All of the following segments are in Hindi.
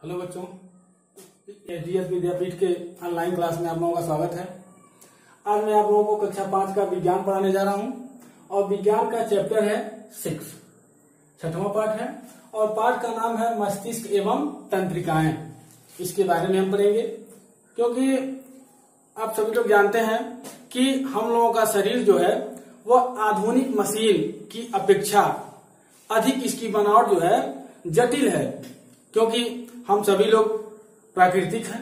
हेलो बच्चों, एचडीएस विद्यापीठ के ऑनलाइन क्लास में आप लोगों का स्वागत है। आज मैं आप लोगों को कक्षा 5 का विज्ञान पढ़ाने जा रहा हूं और विज्ञान का चैप्टर है 6, छठवां पाठ है और पाठ का नाम है मस्तिष्क एवं तंत्रिकाएं। इसके बारे में हम पढ़ेंगे क्योंकि आप सभी लोग जानते हैं कि हम लोगों का शरीर जो है वह आधुनिक मशीन की अपेक्षा अधिक इसकी बनावट जो है जटिल है, क्योंकि हम सभी लोग प्राकृतिक हैं,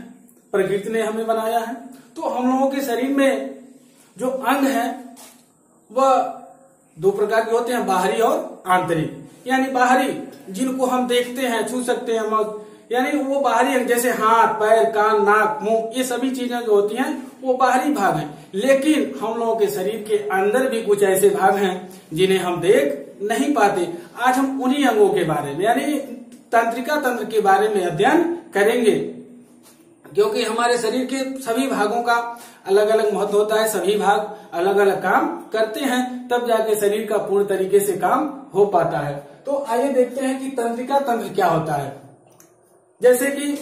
प्रकृति ने हमें बनाया है। तो हम लोगों के शरीर में जो अंग है वह दो प्रकार के होते हैं, बाहरी और आंतरिक। यानी बाहरी जिनको हम देखते हैं, छू सकते हैं, यानी वो बाहरी अंग जैसे हाथ, पैर, कान, नाक, मुंह, ये सभी चीजें जो होती हैं वो बाहरी भाग हैं। लेकिन हम लोगों के शरीर के अंदर भी कुछ ऐसे भाग हैं जिन्हें हम देख नहीं पाते। आज हम उन्हीं अंगों के बारे में यानी तंत्रिका तंत्र के बारे में अध्ययन करेंगे, क्योंकि हमारे शरीर के सभी भागों का अलग अलग महत्व होता है, सभी भाग अलग अलग काम करते हैं, तब जाके शरीर का पूर्ण तरीके से काम हो पाता है। तो आइए देखते हैं कि तंत्रिका तंत्र क्या होता है। जैसे कि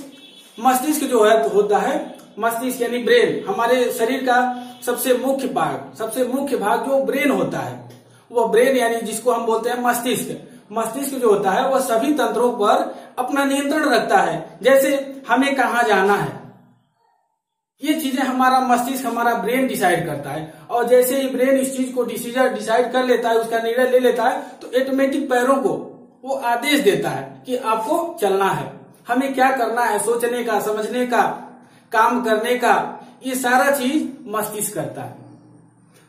मस्तिष्क जो है होता है, मस्तिष्क यानी ब्रेन, हमारे शरीर का सबसे मुख्य भाग जो ब्रेन होता है, वो ब्रेन यानी जिसको हम बोलते हैं मस्तिष्क। मस्तिष्क जो होता है वह सभी तंत्रों पर अपना नियंत्रण रखता है। जैसे हमें कहाँ जाना है, ये चीजें हमारा मस्तिष्क, हमारा ब्रेन डिसाइड करता है। और जैसे ही ब्रेन इस चीज को डिसाइड कर लेता है, उसका निर्णय ले लेता है, तो ऑटोमेटिक पैरों को वो आदेश देता है कि आपको चलना है, हमें क्या करना है, सोचने का, समझने का, काम करने का, ये सारा चीज मस्तिष्क करता है।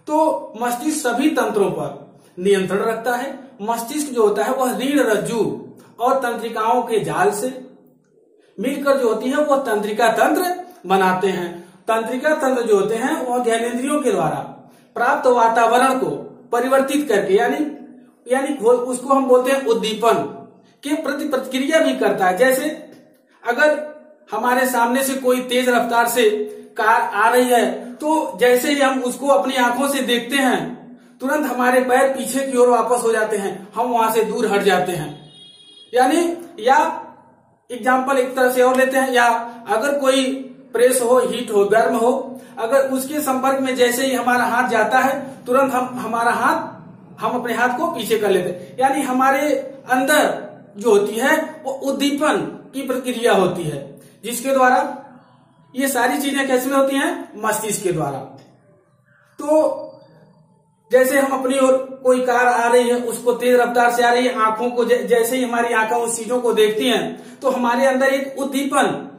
तो मस्तिष्क सभी तंत्रों पर नियंत्रण रखता है। मस्तिष्क जो होता है वह रीढ़, रज्जु और तंत्रिकाओं के जाल से मिलकर जो होती है वह तंत्रिका तंत्र बनाते हैं। तंत्रिका तंत्र जो होते हैं वह ज्ञानेंद्रियों के द्वारा प्राप्त वातावरण को परिवर्तित करके यानी उसको हम बोलते हैं उद्दीपन के प्रति प्रतिक्रिया भी करता है। जैसे अगर हमारे सामने से कोई तेज रफ्तार से कार आ रही है, तो जैसे ही हम उसको अपनी आंखों से देखते हैं, तुरंत हमारे पैर पीछे की ओर वापस हो जाते हैं, हम वहां से दूर हट जाते हैं। यानी या एग्जाम्पल एक तरह से और लेते हैं, या अगर कोई प्रेस हो, हीट हो, गर्म हो, अगर उसके संपर्क में जैसे ही हमारा हाथ जाता है, तुरंत हम अपने हाथ को पीछे कर लेते हैं। यानी हमारे अंदर जो होती है वो उद्दीपन की प्रक्रिया होती है, जिसके द्वारा ये सारी चीजें कैसे में होती हैं, मस्तिष्क के द्वारा। तो जैसे हम अपनी ओर कोई कार आ रही है, उसको तेज रफ्तार से आ रही है, आंखों को जैसे ही हमारी आंखें उस चीजों को देखती हैं, तो हमारे अंदर एक उद्दीपन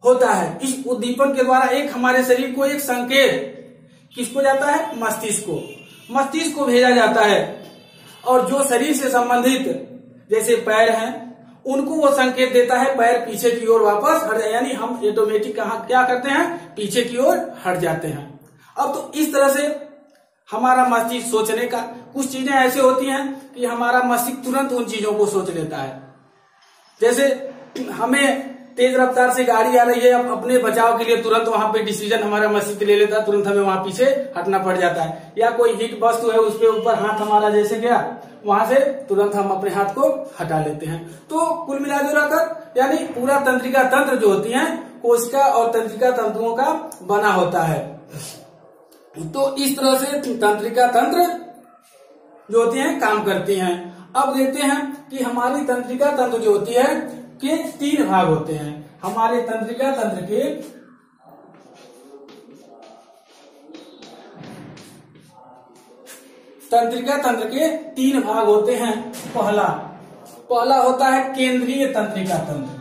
होता है। इस उद्दीपन के द्वारा एक हमारे शरीर को एक संकेत किसको जाता है, मस्तिष्क को भेजा जाता है। और जो शरीर से संबंधित जैसे पैर हैं, उनको वो संकेत देता है पैर पीछे की ओर वापस हट जाए, यानी हम ऑटोमेटिक क्या करते हैं, पीछे की ओर हट जाते हैं। अब तो इस तरह से हमारा मस्तिष्क सोचने का, कुछ चीजें ऐसे होती हैं कि हमारा मस्तिष्क तुरंत उन चीजों को सोच लेता है। जैसे हमें तेज रफ्तार से गाड़ी आ रही है, अपने बचाव के लिए तुरंत वहां पे डिसीजन हमारा मस्तिष्क ले लेता है, तुरंत हमें वहां पीछे हटना पड़ जाता है। या कोई हिट वस्तु है, उसके ऊपर हाथ हमारा जैसे गया, वहां से तुरंत हम अपने हाथ को हटा लेते हैं। तो कुल मिलाकर यानी पूरा तंत्रिका तंत्र जो होती है कोशिका और तंत्रिका तंतुओं का बना होता है। तो इस तरह से तंत्रिका तंत्र जो होती हैं काम करती हैं। अब देखते हैं कि हमारी तंत्रिका तंत्र जो होती है के 3 भाग होते हैं। हमारे तंत्रिका तंत्र के 3 भाग होते हैं। पहला होता है केंद्रीय तंत्रिका तंत्र।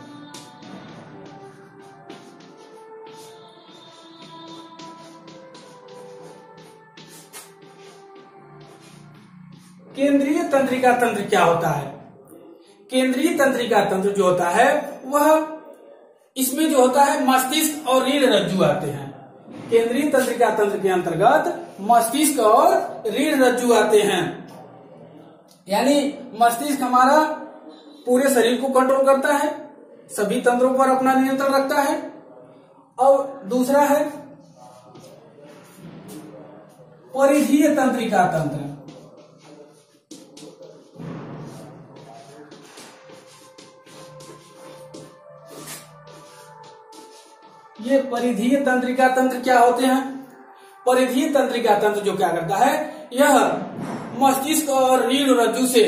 केंद्रीय तंत्रिका तंत्र क्या होता है? केंद्रीय तंत्रिका तंत्र जो होता है वह, इसमें जो होता है मस्तिष्क और रीढ़ रज्जु आते हैं। केंद्रीय तंत्रिका तंत्र के अंतर्गत मस्तिष्क और रीढ़ रज्जु आते हैं। यानी मस्तिष्क हमारा पूरे शरीर को कंट्रोल करता है, सभी तंत्रों पर अपना नियंत्रण रखता है। और दूसरा है परिधीय तंत्रिका तंत्र। परिधीय तंत्रिका तंत्र क्या होते हैं? परिधीय तंत्रिका तंत्र जो क्या करता है, यह मस्तिष्क और रीढ़ रज्जु से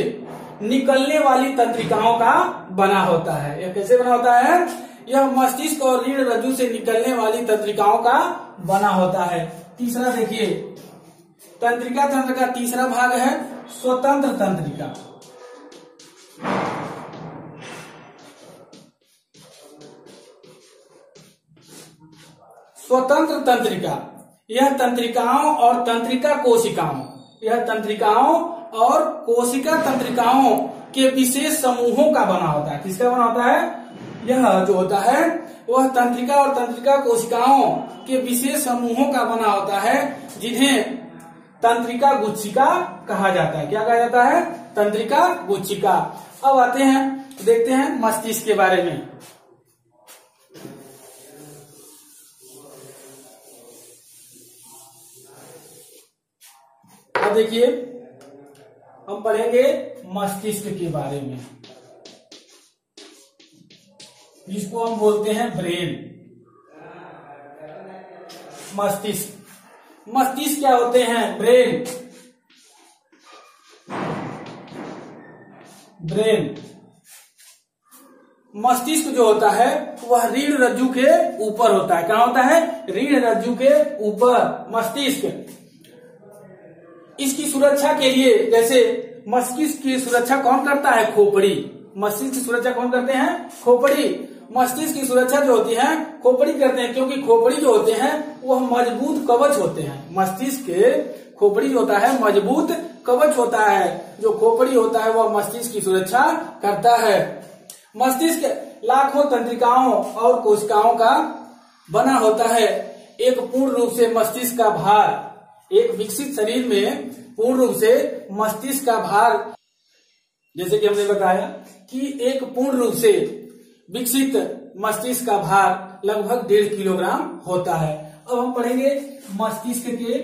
निकलने वाली तंत्रिकाओं का बना होता है। यह कैसे बना होता है? यह मस्तिष्क और रीढ़ रज्जु से निकलने वाली तंत्रिकाओं का बना होता है। तीसरा देखिए, तंत्रिका तंत्र का तीसरा भाग है स्वतंत्र तंत्रिका। स्वतंत्र तंत्रिका, यह तंत्रिकाओं और तंत्रिका कोशिकाओं, यह तंत्रिकाओं और कोशिका तंत्रिकाओं के विशेष समूहों का बना होता है। किसका बना होता है? यह जो होता है वह तंत्रिका और तंत्रिका कोशिकाओं के विशेष समूहों का बना होता है, जिन्हें तंत्रिका गुच्छिका कहा जाता है। क्या कहा जाता है? तंत्रिका गुच्छिका। अब आते हैं, देखते हैं मस्तिष्क के बारे में। अब देखिए, हम पढ़ेंगे मस्तिष्क के बारे में, जिसको हम बोलते हैं ब्रेन। मस्तिष्क, मस्तिष्क क्या होते हैं? Brain, brain. मस्तिष्क जो होता है वह रीढ़ रज्जु के ऊपर होता है। कहाँ होता है? रीढ़ रज्जु के ऊपर मस्तिष्क। इसकी सुरक्षा के लिए, जैसे मस्तिष्क की सुरक्षा कौन करता है? खोपड़ी। मस्तिष्क की सुरक्षा कौन करते हैं? खोपड़ी। मस्तिष्क की सुरक्षा जो होती है खोपड़ी करते हैं, क्योंकि खोपड़ी जो होते हैं वह मजबूत कवच होते हैं। मस्तिष्क के खोपड़ी होता है मजबूत कवच होता है। जो खोपड़ी होता है वह मस्तिष्क की सुरक्षा करता है। मस्तिष्क लाखों तंत्रिकाओं और कोशिकाओं का बना होता है। एक पूर्ण रूप से मस्तिष्क का भार, एक विकसित शरीर में पूर्ण रूप से मस्तिष्क का भार, जैसे कि हमने बताया कि एक पूर्ण रूप से विकसित मस्तिष्क का भार लगभग 1.5 किलोग्राम होता है। अब हम पढ़ेंगे मस्तिष्क के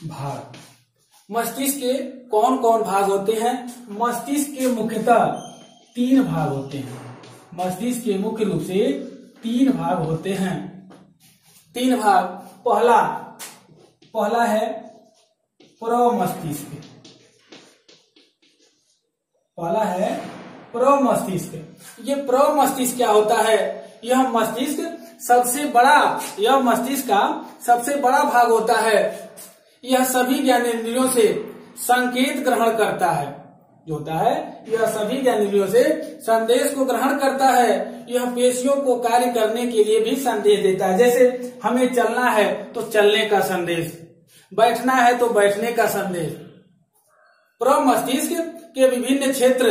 भाग। मस्तिष्क के कौन कौन भाग होते हैं? मस्तिष्क के मुख्यतः 3 भाग होते हैं। मस्तिष्क के मुख्य रूप से 3 भाग होते हैं। 3 भाग। पहला है प्रमस्तिष्क। पहला है प्रमस्तिष्क। ये प्रमस्तिष्क क्या होता है? यह मस्तिष्क का सबसे बड़ा भाग होता है। यह सभी ज्ञानेंद्रियों से संकेत ग्रहण करता है। जो होता है यह सभी ज्ञानेंद्रियों से संदेश को ग्रहण करता है। यह पेशियों को कार्य करने के लिए भी संदेश देता है। जैसे हमें चलना है तो चलने का संदेश, बैठना है तो बैठने का संदेश। प्रमस्तिष्क के विभिन्न क्षेत्र,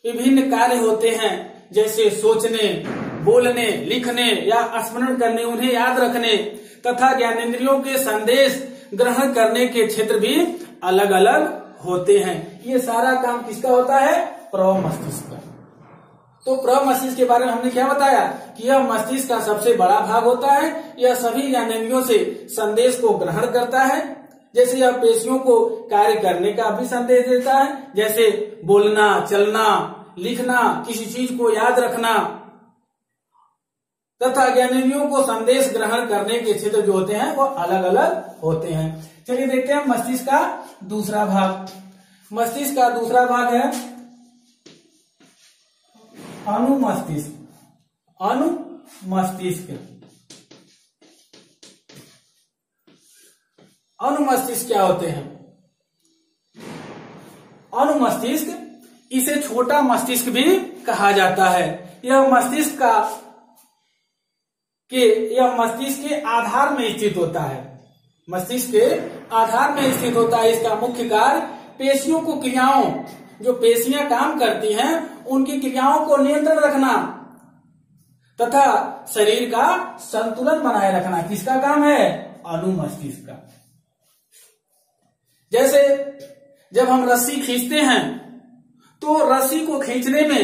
विभिन्न कार्य होते हैं, जैसे सोचने, बोलने, लिखने या स्मरण करने, उन्हें याद रखने तथा ज्ञानेंद्रियों के संदेश ग्रहण करने के क्षेत्र भी अलग अलग होते हैं। ये सारा काम किसका होता है? प्रमस्तिष्क का। तो प्रमस्तिष्क के बारे में हमने क्या बताया कि यह मस्तिष्क का सबसे बड़ा भाग होता है। यह सभी ज्ञानेंद्रियों से संदेश को ग्रहण करता है। जैसे यह पेशियों को कार्य करने का भी संदेश देता है, जैसे बोलना, चलना, लिखना, किसी चीज को याद रखना, तथा ज्ञानेंद्रियों को संदेश ग्रहण करने के क्षेत्र जो होते हैं वो अलग अलग होते हैं। चलिए देखते हैं मस्तिष्क का दूसरा भाग। मस्तिष्क का दूसरा भाग है अनुमस्तिष्क। अनुमस्तिष्क। अनुमस्तिष्क क्या होते हैं? अनुमस्तिष्क, इसे छोटा मस्तिष्क भी कहा जाता है। यह मस्तिष्क के आधार में स्थित होता है। मस्तिष्क के आधार में स्थित होता है। इसका मुख्य कार्य पेशियों को क्रियाओं, जो पेशियां काम करती हैं उनकी क्रियाओं को नियंत्रण रखना तथा शरीर का संतुलन बनाए रखना किसका काम है? अनुमस्तिष्क का। जैसे जब हम रस्सी खींचते हैं तो रस्सी को खींचने में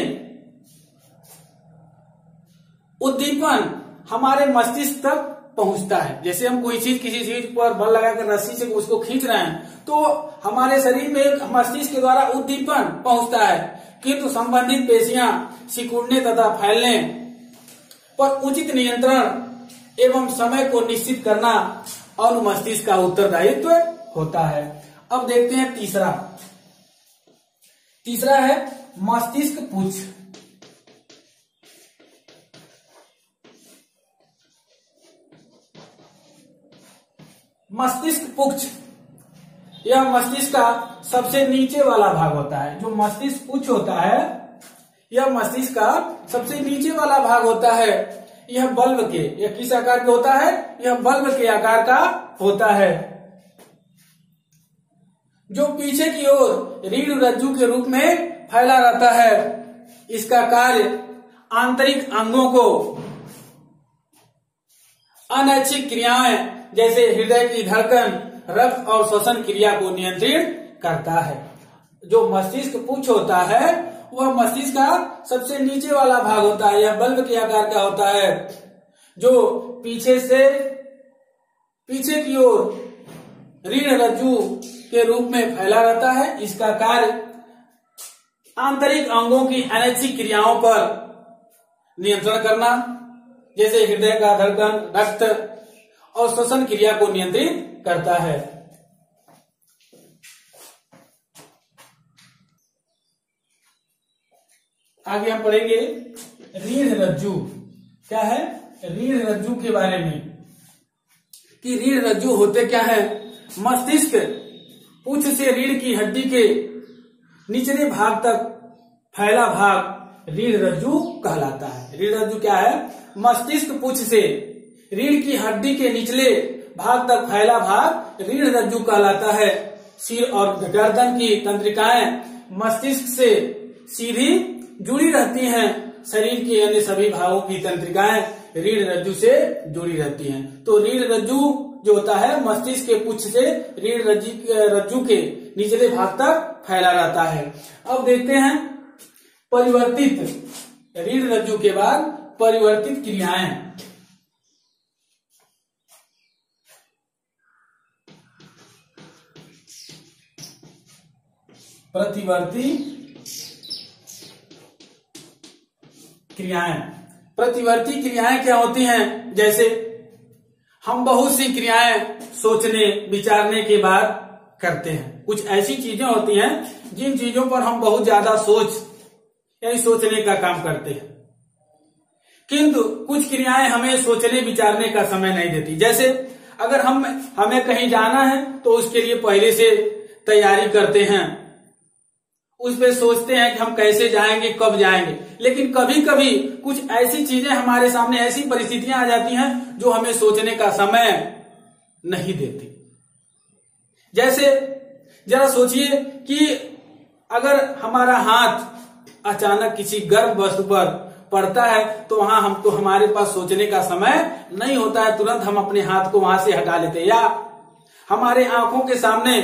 उद्दीपन हमारे मस्तिष्क तक पहुंचता है। जैसे हम किसी चीज पर बल लगाकर रस्सी से उसको खींच रहे हैं तो हमारे शरीर में मस्तिष्क के द्वारा उद्दीपन पहुंचता है। किंतु संबंधित पेशियां सिकुड़ने तथा फैलने पर उचित नियंत्रण एवं समय को निश्चित करना अनुमस्तिष्क का उत्तरदायित्व होता है। अब देखते हैं तीसरा है मस्तिष्क पुच्छ। मस्तिष्क पुच्छ यह मस्तिष्क का सबसे नीचे वाला भाग होता है। जो मस्तिष्क पुच्छ होता है यह मस्तिष्क का सबसे नीचे वाला भाग होता है। यह बल्ब के, यह किस आकार का होता है? यह बल्ब के आकार का होता है, जो पीछे की ओर रीढ़ रज्जु के रूप में फैला रहता है। इसका कार्य आंतरिक अंगों को अनैच्छिक क्रियाएं जैसे हृदय की धड़कन, रक्त और श्वसन क्रिया को नियंत्रित करता है। जो मस्तिष्क पुच्छ होता है वह मस्तिष्क का सबसे नीचे वाला भाग होता है। यह बल्ब के आकार का होता है, जो पीछे की ओर रीढ़ रज्जु के रूप में फैला रहता है। इसका कार्य आंतरिक अंगों की अनैच्छिक क्रियाओं पर नियंत्रण करना, जैसे हृदय का धड़कन, रक्त और श्वसन क्रिया को नियंत्रित करता है। आगे हम पढ़ेंगे रीढ़ रज्जु। क्या है? रीढ़ रज्जु के बारे में कि रीढ़ रज्जु होते क्या है। मस्तिष्क पुच्छ से रीढ़ की हड्डी के निचले भाग तक फैला भाग रीढ़ रज्जु कहलाता है। रीढ़ रज्जु क्या है? मस्तिष्क पुच्छ से रीढ़ की हड्डी के निचले भाग तक फैला भाग रीढ़ रज्जु कहलाता है। सिर और गर्दन की तंत्रिकाएं मस्तिष्क से सीधी जुड़ी रहती हैं। शरीर के अन्य सभी भागों की तंत्रिकाएं रीढ़ रज्जु से जुड़ी रहती हैं। तो रीढ़ रज्जु जो होता है मस्तिष्क के पुच्छ से रीढ़ रज्जु के निचले भाग तक फैला रहता है। अब देखते हैं परिवर्तित रीढ़ रज्जु के बाद परिवर्तित क्रियाएं। प्रतिवर्ती क्रियाएं। प्रतिवर्ती क्रियाएं क्या होती हैं? जैसे हम बहुत सी क्रियाएं सोचने विचारने के बाद करते हैं। कुछ ऐसी चीजें होती हैं जिन चीजों पर हम बहुत ज्यादा सोचने का काम करते हैं, किंतु कुछ क्रियाएं हमें सोचने विचारने का समय नहीं देती। जैसे अगर हमें कहीं जाना है तो उसके लिए पहले से तैयारी करते हैं, उस पे सोचते हैं कि हम कैसे जाएंगे, कब जाएंगे। लेकिन कभी कभी कुछ ऐसी चीजें हमारे सामने, ऐसी परिस्थितियां आ जाती हैं जो हमें सोचने का समय नहीं देती। जैसे जरा सोचिए कि अगर हमारा हाथ अचानक किसी गर्म वस्तु पर पड़ता है तो वहां हमारे पास सोचने का समय नहीं होता है, तुरंत हम अपने हाथ को वहां से हटा लेते हैं। या हमारे आंखों के सामने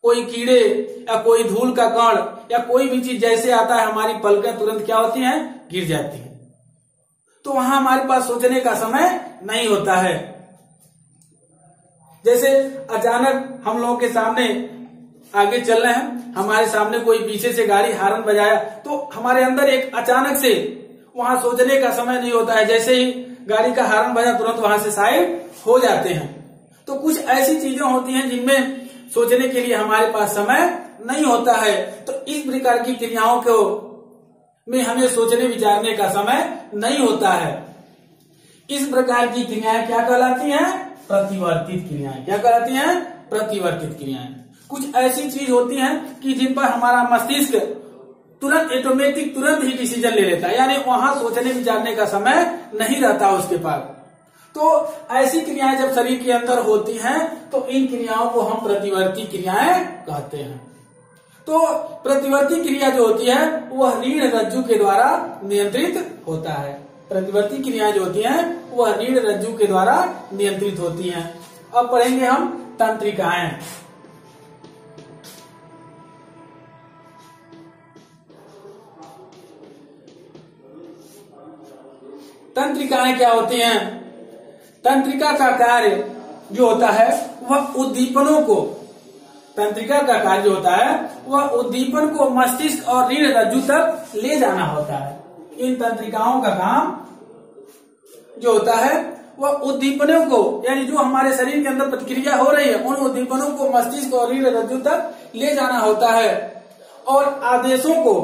कोई कीड़े या कोई धूल का कण या कोई भी चीज जैसे आता है, हमारी पलकें तुरंत क्या होती हैं? गिर जाती हैं। तो वहां हमारे पास सोचने का समय नहीं होता है। जैसे अचानक हम लोगों के सामने आगे चल रहे हैं, हमारे सामने कोई पीछे से गाड़ी हॉर्न बजाया, तो हमारे अंदर एक अचानक से वहां सोचने का समय नहीं होता है। जैसे ही गाड़ी का हॉर्न बजा तुरंत वहां से साइड हो जाते हैं। तो कुछ ऐसी चीजें होती हैं जिनमें सोचने के लिए हमारे पास समय नहीं होता है। तो इस प्रकार की क्रियाओं को में हमें सोचने विचारने का समय नहीं होता है। इस प्रकार की क्रियाएं क्या कहलाती हैं? प्रतिवर्तित क्रियाएं। क्या कहलाती हैं? प्रतिवर्तित क्रियाएं। कुछ ऐसी चीज होती हैं कि जिन पर हमारा मस्तिष्क तुरंत ही डिसीजन ले लेता है, यानी वहां सोचने विचारने का समय नहीं रहता उसके पास। तो ऐसी क्रियाएं जब शरीर के अंदर होती हैं तो इन क्रियाओं को हम प्रतिवर्ती क्रियाएं कहते हैं। तो प्रतिवर्ती क्रिया जो होती है वह रीढ़ रज्जु के द्वारा नियंत्रित होता है। प्रतिवर्ती क्रियाएं जो होती हैं वह रीढ़ रज्जु के द्वारा नियंत्रित होती हैं। अब पढ़ेंगे हम तंत्रिकाएं। तंत्रिकाएं क्या होती हैं? तंत्रिका का कार्य जो होता है वह उद्दीपनों को तंत्रिका का कार्य होता है वह उद्दीपन को मस्तिष्क और रीढ़ रज्जु तक ले जाना होता है। इन तंत्रिकाओं का काम जो होता है वह उद्दीपनों को, यानी जो हमारे शरीर के अंदर प्रतिक्रिया हो रही है, उन उद्दीपनों को मस्तिष्क और रीढ़ रज्जु तक ले जाना होता है और आदेशों को,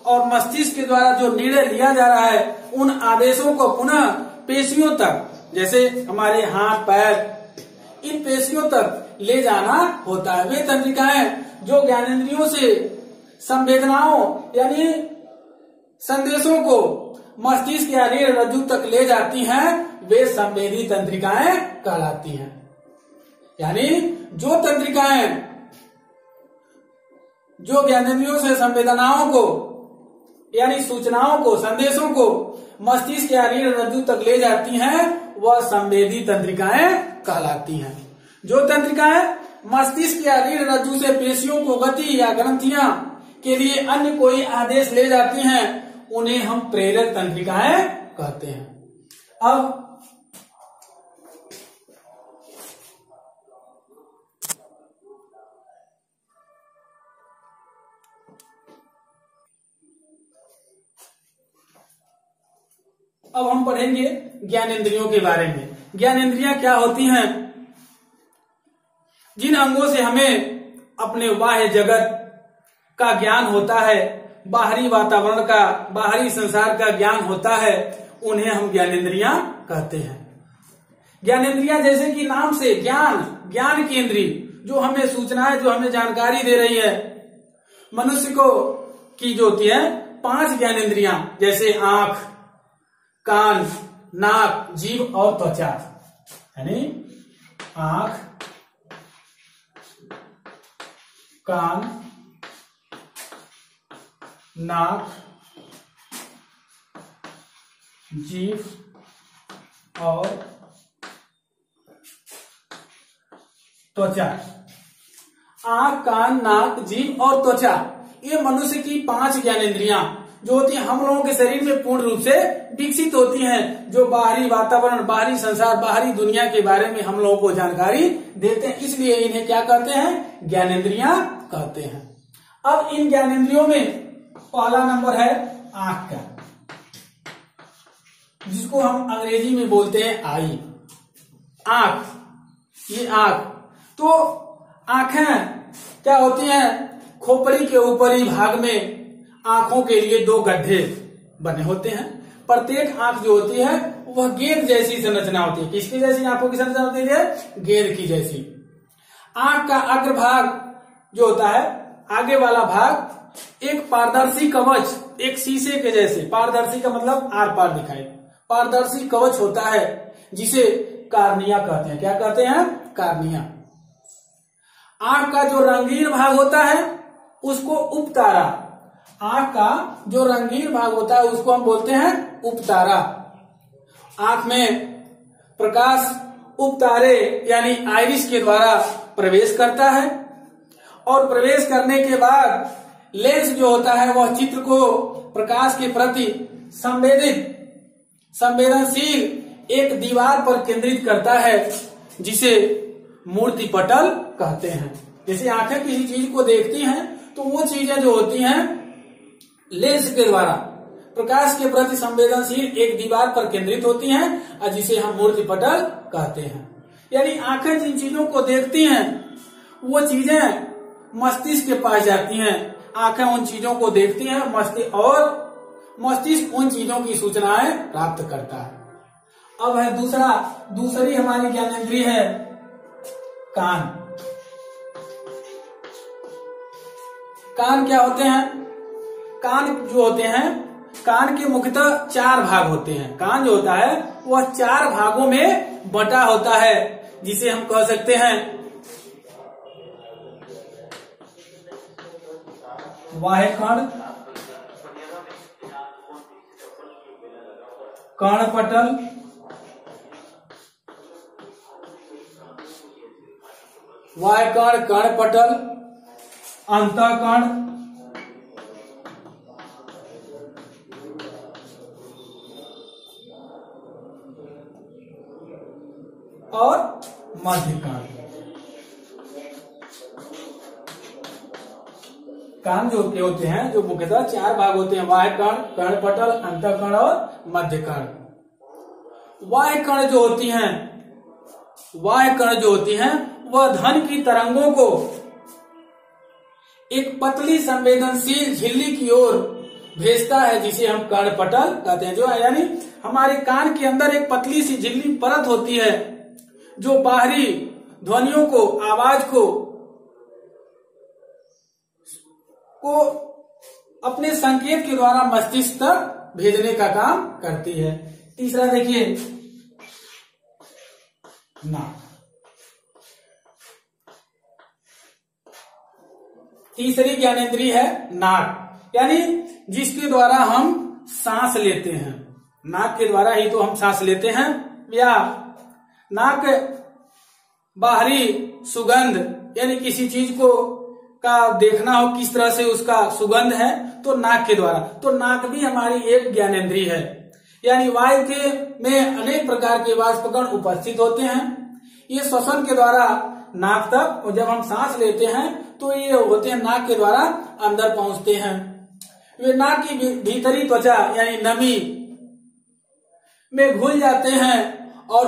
और मस्तिष्क के द्वारा जो निर्णय लिया जा रहा है उन आदेशों को पुनः पेशियों तक, जैसे हमारे हाथ पैर, इन पेशियों तक ले जाना होता है। वे तंत्रिकाएं जो ज्ञानेंद्रियों से संवेदनाओं यानी संदेशों को मस्तिष्क या रीढ़ रज्जु तक ले जाती हैं, वे संवेदी तंत्रिकाएं कहलाती हैं। यानी जो तंत्रिकाएं जो ज्ञानेंद्रियों से संवेदनाओं को यानी सूचनाओं को, संदेशों को मस्तिष्क या रीढ़ रज्जु तक ले जाती हैं, वह संवेदी तंत्रिकाएं कहलाती हैं। जो तंत्रिकाएं मस्तिष्क या रीढ़ रज्जु से पेशियों को गति या ग्रंथियां के लिए अन्य कोई आदेश ले जाती हैं, उन्हें हम प्रेरक तंत्रिकाएं कहते हैं। अब हम पढ़ेंगे ज्ञानेंद्रियों के बारे में। ज्ञानेंद्रियां क्या होती हैं? जिन अंगों से हमें अपने बाह्य जगत का ज्ञान होता है, बाहरी वातावरण का, बाहरी संसार का ज्ञान होता है, उन्हें हम ज्ञानेंद्रियां कहते हैं। ज्ञानेंद्रियां जैसे कि नाम से ज्ञान की इंद्रिय, जो हमें सूचनाएं, जो हमें जानकारी दे रही है। मनुष्य को की जो होती है 5 ज्ञानेंद्रियां, जैसे आंख, कान, नाक, जीभ और त्वचा, यानी आंख, कान, नाक, जीभ और त्वचा। आंख, कान, नाक, जीभ और त्वचा, ये मनुष्य की 5 ज्ञानेंद्रियां जो होती हैं, हम लोगों के शरीर में पूर्ण रूप से विकसित होती हैं, जो बाहरी वातावरण, बाहरी संसार, बाहरी दुनिया के बारे में हम लोगों को जानकारी देते हैं। इसलिए इन्हें क्या कहते हैं? ज्ञानेंद्रियां कहते हैं। अब इन ज्ञानेंद्रियों में पहला नंबर है आंख का, जिसको हम अंग्रेजी में बोलते हैं आई। आंख, ये आंख। तो आंखें क्या होती हैं? खोपड़ी के ऊपरी भाग में आंखों के लिए 2 गड्ढे बने होते हैं। प्रत्येक आंख जो होती है वह गेंद जैसी संरचना होती है। किसकी जैसी आंखों की संरचना होती है? गेंद की जैसी। आंख का अग्रभाग जो होता है, आगे वाला भाग एक पारदर्शी कवच, एक शीशे के जैसे, पारदर्शी का मतलब आर पार दिखाई, पारदर्शी कवच होता है, जिसे कार्निया कहते हैं। क्या कहते हैं? कार्निया। आंख का जो रंगीन भाग होता है उसको उपतारा। आंख का जो रंगीन भाग होता है उसको हम बोलते हैं उपतारा। आंख में प्रकाश उपतारे यानी आइरिस के द्वारा प्रवेश करता है, और प्रवेश करने के बाद लेंस जो होता है वह चित्र को प्रकाश के प्रति संवेदनशील एक दीवार पर केंद्रित करता है, जिसे मूर्ति पटल कहते हैं। जैसे आंखें किसी चीज को देखती हैं तो वो चीजें जो होती हैं लेंस के द्वारा प्रकाश के प्रति संवेदनशील एक दीवार पर केंद्रित होती हैं, और जिसे हम मूर्ति पटल कहते हैं। यानी आंखें जिन चीजों को देखती हैं वो चीजें मस्तिष्क के पास जाती हैं। आंखें उन चीजों को देखती हैं मस्तिष्क उन चीजों की सूचनाएं प्राप्त करता है। अब है दूसरी हमारी ज्ञानेंद्रिय है कान। कान क्या होते हैं? कान जो होते हैं, कान के मुख्यतः 4 भाग होते हैं। कान जो होता है वह 4 भागों में बटा होता है, जिसे हम कह सकते हैं बाह्यकर्ण, कर्णपटल, बाह्यकर्ण, कर्णपटल, अंतःकर्ण और मध्यकर्ण। कान जो होते हैं, जो मुख्यतः 4 भाग होते हैं, बाह्य कण, कर्णपटल, अंतःकण और मध्य कण। बाह्य कण जो होती हैं वह ध्वनि की तरंगों को एक पतली संवेदनशील झिल्ली की ओर भेजता है, जिसे हम कर्णपटल कहते हैं। जो यानी हमारे कान के अंदर एक पतली सी झिल्ली परत होती है जो बाहरी ध्वनियों को, आवाज को अपने संकेत के द्वारा मस्तिष्क तक भेजने का काम करती है। तीसरा देखिए, नाक। तीसरी ज्ञानेंद्रिय है नाक, यानी जिसके द्वारा हम सांस लेते हैं। नाक के द्वारा ही तो हम सांस लेते हैं। या नाक बाहरी सुगंध, यानी किसी चीज को का देखना हो किस तरह से उसका सुगंध है, तो नाक के द्वारा। तो नाक भी हमारी एक ज्ञानेंद्रिय है। यानी वायु के में अनेक प्रकार के वाष्पकण उपस्थित होते हैं। ये श्वसन के द्वारा नाक तक, और जब हम सांस लेते हैं तो ये होते हैं नाक के द्वारा अंदर पहुंचते हैं। वे नाक की भीतरी त्वचा यानी नमी में घुल जाते हैं और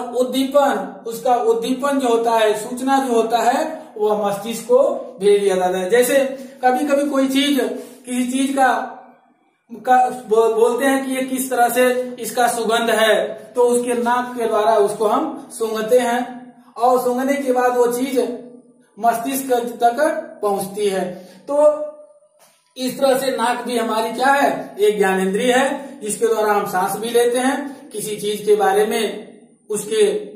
उसका उद्दीपन जो होता है, सूचना जो होता है, वह मस्तिष्क को भेज दिया जाता है। जैसे कभी कभी कोई चीज, किसी चीज का बोलते हैं कि ये किस तरह से इसका सुगंध है, तो उसके नाक के द्वारा उसको हम सूंघते हैं और सूंघने के बाद वो चीज मस्तिष्क तक पहुंचती है। तो इस तरह से नाक भी हमारी क्या है, एक ज्ञानेंद्रिय है, जिसके द्वारा हम सांस भी लेते हैं। किसी चीज के बारे में, उसके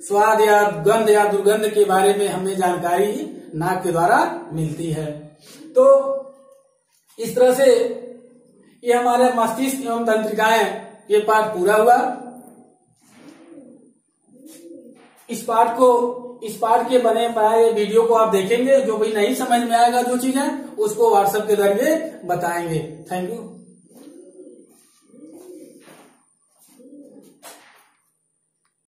स्वाद या गंध या दुर्गंध के बारे में हमें जानकारी नाक के द्वारा मिलती है। तो इस तरह से ये हमारे मस्तिष्क एवं तंत्रिकाएं, ये पाठ पूरा हुआ। इस पाठ के बने बनाए वीडियो को आप देखेंगे। जो भी नहीं समझ में आएगा जो चीज है, उसको व्हाट्सएप के जरिए बताएंगे। Thank you.